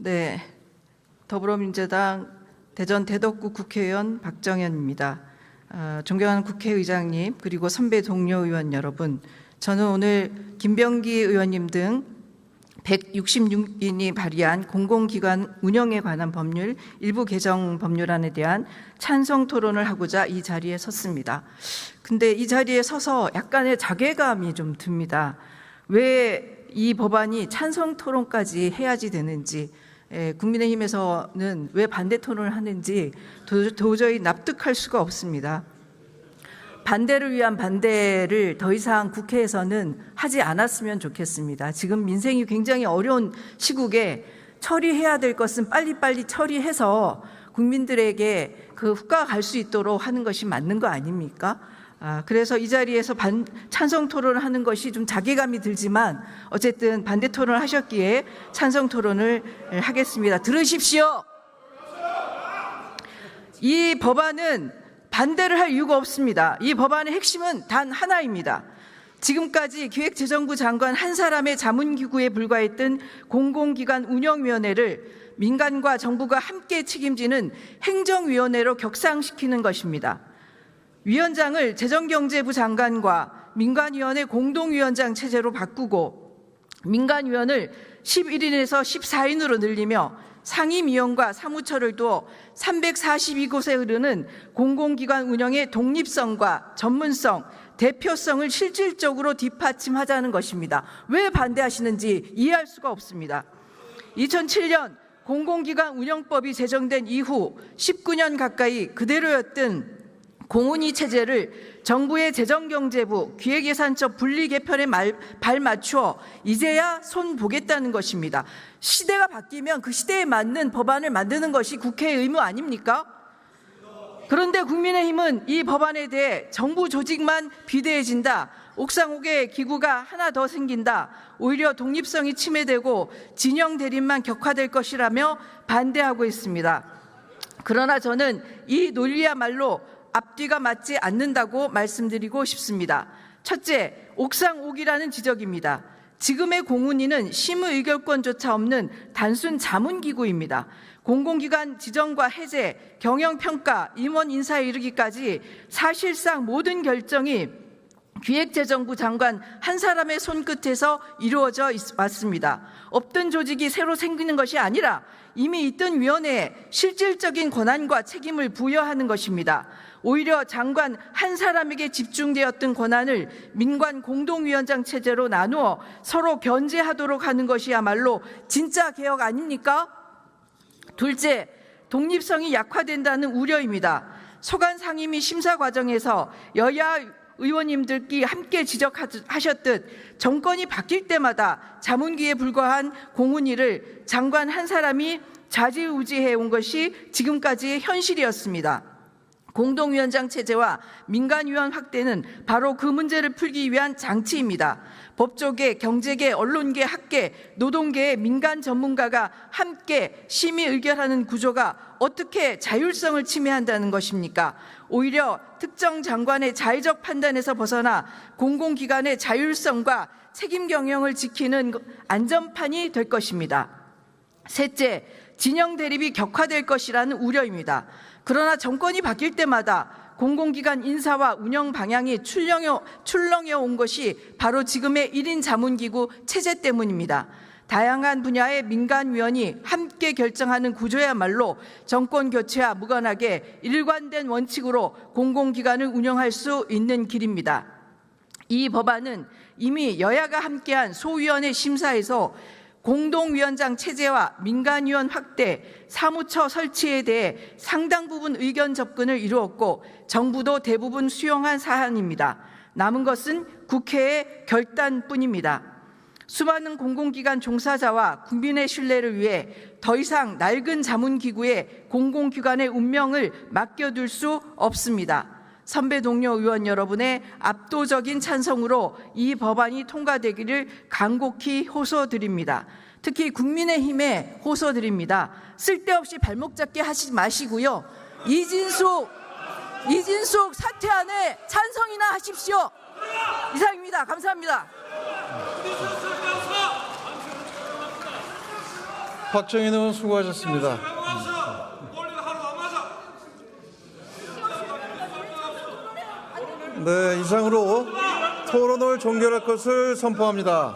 네, 더불어민주당 대전 대덕구 국회의원 박정현입니다. 존경하는 국회의장님 그리고 선배 동료 의원 여러분, 저는 오늘 김병기 의원님 등 166인이 발의한 공공기관 운영에 관한 법률 일부 개정 법률안에 대한 찬성 토론을 하고자 이 자리에 섰습니다. 근데 이 자리에 서서 약간의 자괴감이 좀 듭니다. 왜 이 법안이 찬성 토론까지 해야지 되는지, 국민의힘에서는 왜 반대 토론을 하는지 도저히 납득할 수가 없습니다. 반대를 위한 반대를 더 이상 국회에서는 하지 않았으면 좋겠습니다. 지금 민생이 굉장히 어려운 시국에 처리해야 될 것은 빨리빨리 처리해서 국민들에게 그 후과가 갈 수 있도록 하는 것이 맞는 거 아닙니까? 그래서 이 자리에서 찬성 토론을 하는 것이 좀 자괴감이 들지만 어쨌든 반대 토론을 하셨기에 찬성 토론을 하겠습니다. 들으십시오. 이 법안은 반대를 할 이유가 없습니다. 이 법안의 핵심은 단 하나입니다. 지금까지 기획재정부 장관 한 사람의 자문기구에 불과했던 공공기관 운영위원회를 민간과 정부가 함께 책임지는 행정위원회로 격상시키는 것입니다. 위원장을 재정경제부 장관과 민간위원회 공동위원장 체제로 바꾸고 민간위원을 11인에서 14인으로 늘리며 상임위원과 사무처를 두어 342곳에 흐르는 공공기관 운영의 독립성과 전문성, 대표성을 실질적으로 뒷받침하자는 것입니다. 왜 반대하시는지 이해할 수가 없습니다. 2007년 공공기관 운영법이 제정된 이후 19년 가까이 그대로였던 공운위 체제를 정부의 재정경제부, 기획예산처 분리 개편에 발맞추어 이제야 손 보겠다는 것입니다. 시대가 바뀌면 그 시대에 맞는 법안을 만드는 것이 국회의 의무 아닙니까? 그런데 국민의힘은 이 법안에 대해 정부 조직만 비대해진다, 옥상옥에 기구가 하나 더 생긴다, 오히려 독립성이 침해되고 진영 대립만 격화될 것이라며 반대하고 있습니다. 그러나 저는 이 논리야말로 앞뒤가 맞지 않는다고 말씀드리고 싶습니다. 첫째, 옥상옥이라는 지적입니다. 지금의 공운위는 심의의결권조차 없는 단순 자문기구입니다. 공공기관 지정과 해제, 경영평가, 임원 인사에 이르기까지 사실상 모든 결정이 기획재정부 장관 한 사람의 손끝에서 이루어져 왔습니다. 없던 조직이 새로 생기는 것이 아니라 이미 있던 위원회에 실질적인 권한과 책임을 부여하는 것입니다. 오히려 장관 한 사람에게 집중되었던 권한을 민관 공동위원장 체제로 나누어 서로 견제하도록 하는 것이야말로 진짜 개혁 아닙니까? 둘째, 독립성이 약화된다는 우려입니다. 소관 상임위 심사 과정에서 여야 의원님들끼리 함께 지적하셨듯 정권이 바뀔 때마다 자문기에 불과한 공운위를 장관 한 사람이 좌지우지해 온 것이 지금까지의 현실이었습니다. 공동위원장 체제와 민간위원 확대는 바로 그 문제를 풀기 위한 장치입니다. 법조계, 경제계, 언론계, 학계, 노동계의 민간 전문가가 함께 심의 의결하는 구조가 어떻게 자율성을 침해한다는 것입니까? 오히려 특정 장관의 자의적 판단에서 벗어나 공공기관의 자율성과 책임 경영을 지키는 안전판이 될 것입니다. 셋째, 진영 대립이 격화될 것이라는 우려입니다. 그러나 정권이 바뀔 때마다 공공기관 인사와 운영 방향이 출렁여 온 것이 바로 지금의 1인 자문기구 체제 때문입니다. 다양한 분야의 민간위원이 함께 결정하는 구조야말로 정권 교체와 무관하게 일관된 원칙으로 공공기관을 운영할 수 있는 길입니다. 이 법안은 이미 여야가 함께한 소위원회 심사에서 공동위원장 체제와 민간위원 확대, 사무처 설치에 대해 상당 부분 의견 접근을 이루었고 정부도 대부분 수용한 사안입니다. 남은 것은 국회의 결단뿐입니다. 수많은 공공기관 종사자와 국민의 신뢰를 위해 더 이상 낡은 자문기구에 공공기관의 운명을 맡겨둘 수 없습니다. 선배 동료 의원 여러분의 압도적인 찬성으로 이 법안이 통과되기를 간곡히 호소드립니다. 특히 국민의힘에 호소드립니다. 쓸데없이 발목 잡기 하지 마시고요. 이진숙 사퇴안에 찬성이나 하십시오. 이상입니다. 감사합니다. 박정희 의원 수고하셨습니다. 네, 이상으로 토론을 종결할 것을 선포합니다.